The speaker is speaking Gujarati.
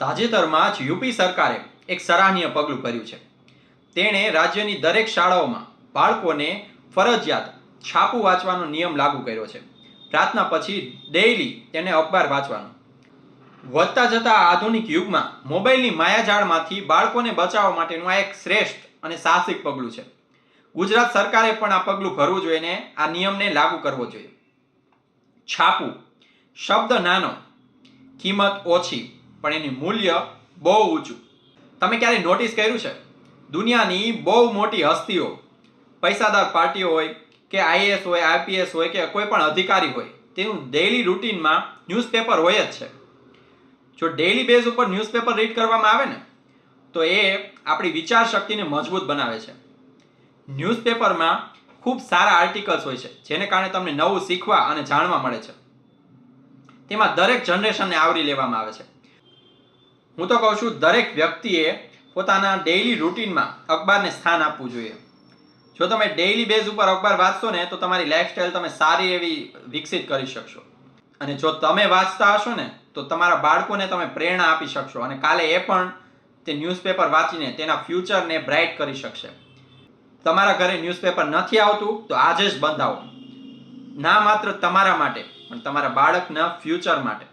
તાજેતરમાં જ યુપી સરકારે એક સરાહનીય પગલું ભર્યું છે. તેણે રાજ્યની દરેક શાળાઓમાં બાળકોને ફરજિયાત છાપું વાંચવાનો નિયમ લાગુ કર્યો છે. પ્રાર્થના પછી ડેઇલી તેને અખબાર વાંચવાનું. વધતા જતા આધુનિક યુગમાં મોબાઈલની માયાજાળમાંથી બાળકોને બચાવવા માટેનું આ એક શ્રેષ્ઠ અને સાહસિક પગલું છે. ગુજરાત સરકારે પણ આ પગલું ભરવું જોઈએ ને આ નિયમને લાગુ કરવો જોઈએ. છાપું શબ્દ નાનો, કિંમત ઓછી, પણ એની મૂલ્ય બહુ ઊંચું. તમે ક્યારે નોટિસ કર્યું છે? દુનિયાની બહુ મોટી હસ્તીઓ, પૈસાદાર પાર્ટીઓ હોય કે આઈએએસ હોય, આઈપીએસ હોય કે કોઈ પણ અધિકારી હોય, તેનું ડેઇલી રૂટીનમાં ન્યૂઝપેપર હોય જ છે. જો ડેઇલી બેઝ ઉપર ન્યૂઝપેપર રીડ કરવામાં આવે ને તો એ આપણી વિચાર શક્તિને મજબૂત બનાવે છે. ન્યૂઝપેપરમાં ખૂબ સારા આર્ટિકલ્સ હોય છે જેને કારણે તમને નવું શીખવા અને જાણવા મળે છે. તેમાં દરેક જનરેશનને આવરી લેવામાં આવે છે. હું તો કહું છું દરેક વ્યક્તિએ પોતાના ડેઇલી રૂટીનમાં અખબારને સ્થાન આપવું જોઈએ. જો તમે ડેઇલી બેઝ ઉપર અખબાર વાંચશો ને તો તમારી લાઈફસ્ટાઈલ તમે સારી એવી વિકસિત કરી શકશો. અને જો તમે વાંચતા હશો ને તો તમારા બાળકોને તમે પ્રેરણા આપી શકશો અને કાલે એ પણ તે ન્યૂઝપેપર વાંચીને તેના ફ્યુચરને બ્રાઇટ કરી શકશે. તમારા ઘરે ન્યૂઝપેપર નથી આવતું તો આજે જ બંધાવો. ના માત્ર તમારા માટે પણ તમારા બાળકના ફ્યુચર માટે.